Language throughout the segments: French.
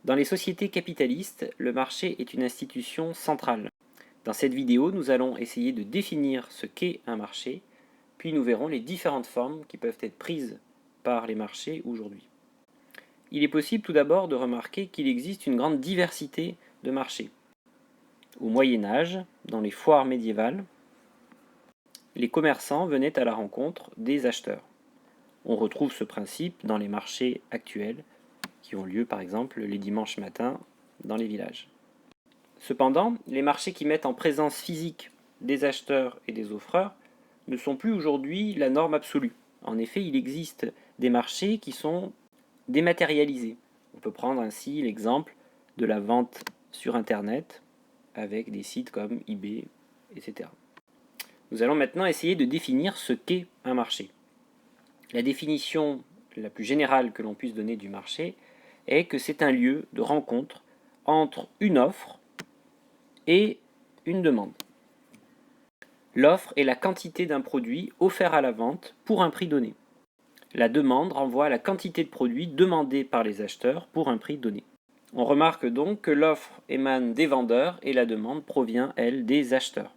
Dans les sociétés capitalistes, le marché est une institution centrale. Dans cette vidéo, nous allons essayer de définir ce qu'est un marché, puis nous verrons les différentes formes qui peuvent être prises par les marchés aujourd'hui. Il est possible tout d'abord de remarquer qu'il existe une grande diversité de marchés. Au Moyen-Âge, dans les foires médiévales, les commerçants venaient à la rencontre des acheteurs. On retrouve ce principe dans les marchés actuels, qui ont lieu par exemple les dimanches matins dans les villages. Cependant, les marchés qui mettent en présence physique des acheteurs et des offreurs ne sont plus aujourd'hui la norme absolue. En effet, il existe des marchés qui sont dématérialisés. On peut prendre ainsi l'exemple de la vente sur Internet avec des sites comme eBay, etc. Nous allons maintenant essayer de définir ce qu'est un marché. La définition la plus générale que l'on puisse donner du marché est que c'est un lieu de rencontre entre une offre et une demande. L'offre est la quantité d'un produit offert à la vente pour un prix donné. La demande renvoie à la quantité de produits demandés par les acheteurs pour un prix donné. On remarque donc que l'offre émane des vendeurs et la demande provient, elle, des acheteurs.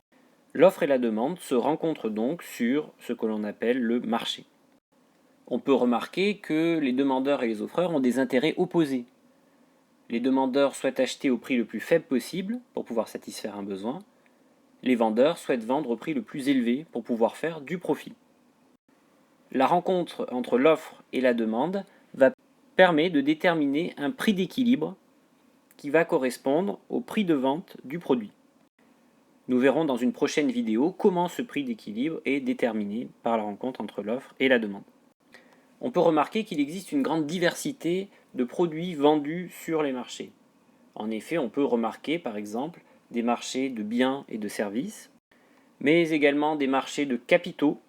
L'offre et la demande se rencontrent donc sur ce que l'on appelle le marché. On peut remarquer que les demandeurs et les offreurs ont des intérêts opposés. Les demandeurs souhaitent acheter au prix le plus faible possible pour pouvoir satisfaire un besoin. Les vendeurs souhaitent vendre au prix le plus élevé pour pouvoir faire du profit. La rencontre entre l'offre et la demande permet de déterminer un prix d'équilibre qui va correspondre au prix de vente du produit. Nous verrons dans une prochaine vidéo comment ce prix d'équilibre est déterminé par la rencontre entre l'offre et la demande. On peut remarquer qu'il existe une grande diversité de produits vendus sur les marchés. En effet, on peut remarquer par exemple des marchés de biens et de services, mais également des marchés de capitaux,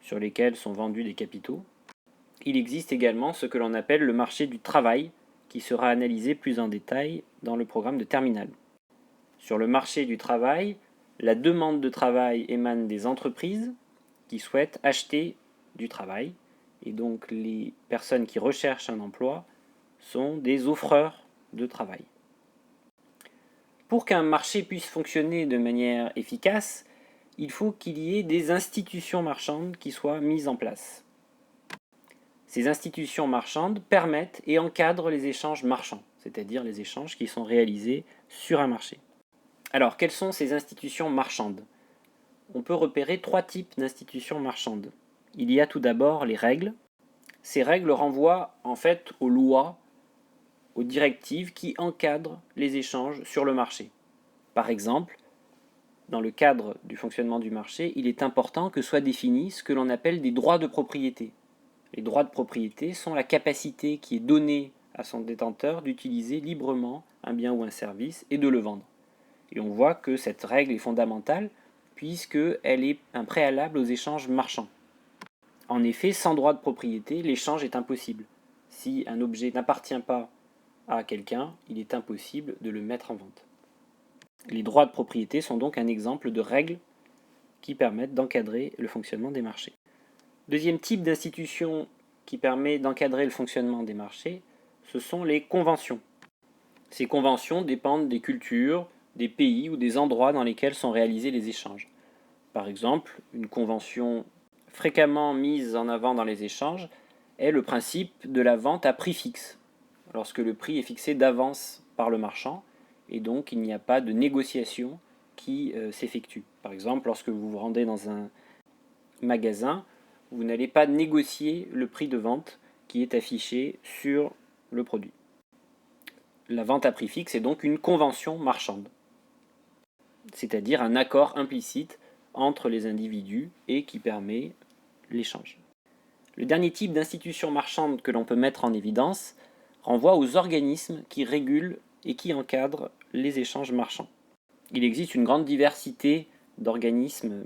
sur lesquels sont vendus des capitaux. Il existe également ce que l'on appelle le marché du travail, qui sera analysé plus en détail dans le programme de terminale. Sur le marché du travail, la demande de travail émane des entreprises qui souhaitent acheter du travail, et donc les personnes qui recherchent un emploi sont des offreurs de travail. Pour qu'un marché puisse fonctionner de manière efficace, il faut qu'il y ait des institutions marchandes qui soient mises en place. Ces institutions marchandes permettent et encadrent les échanges marchands, c'est-à-dire les échanges qui sont réalisés sur un marché. Alors, quelles sont ces institutions marchandes ? On peut repérer trois types d'institutions marchandes. Il y a tout d'abord les règles. Ces règles renvoient en fait aux lois, aux directives qui encadrent les échanges sur le marché. Par exemple, dans le cadre du fonctionnement du marché, il est important que soient définis ce que l'on appelle des droits de propriété. Les droits de propriété sont la capacité qui est donnée à son détenteur d'utiliser librement un bien ou un service et de le vendre. Et on voit que cette règle est fondamentale puisqu'elle est un préalable aux échanges marchands. En effet, sans droit de propriété, l'échange est impossible. Si un objet n'appartient pas à quelqu'un, il est impossible de le mettre en vente. Les droits de propriété sont donc un exemple de règles qui permettent d'encadrer le fonctionnement des marchés. Deuxième type d'institution qui permet d'encadrer le fonctionnement des marchés, ce sont les conventions. Ces conventions dépendent des cultures, des pays ou des endroits dans lesquels sont réalisés les échanges. Par exemple, une convention fréquemment mise en avant dans les échanges est le principe de la vente à prix fixe, lorsque le prix est fixé d'avance par le marchand et donc il n'y a pas de négociation qui s'effectue. Par exemple, lorsque vous vous rendez dans un magasin, vous n'allez pas négocier le prix de vente qui est affiché sur le produit. La vente à prix fixe est donc une convention marchande, c'est-à-dire un accord implicite entre les individus et qui permet l'échange. Le dernier type d'institution marchande que l'on peut mettre en évidence renvoie aux organismes qui régulent et qui encadrent les échanges marchands. Il existe une grande diversité d'organismes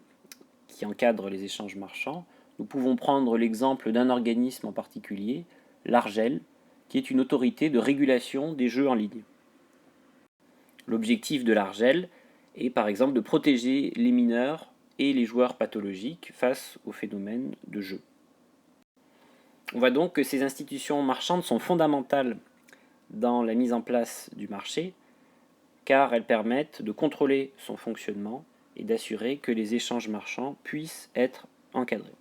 qui encadrent les échanges marchands. Nous pouvons prendre l'exemple d'un organisme en particulier, l'ARJEL, qui est une autorité de régulation des jeux en ligne. L'objectif de l'ARJEL est par exemple de protéger les mineurs et les joueurs pathologiques face au phénomène de jeu. On voit donc que ces institutions marchandes sont fondamentales dans la mise en place du marché, car elles permettent de contrôler son fonctionnement et d'assurer que les échanges marchands puissent être encadrés.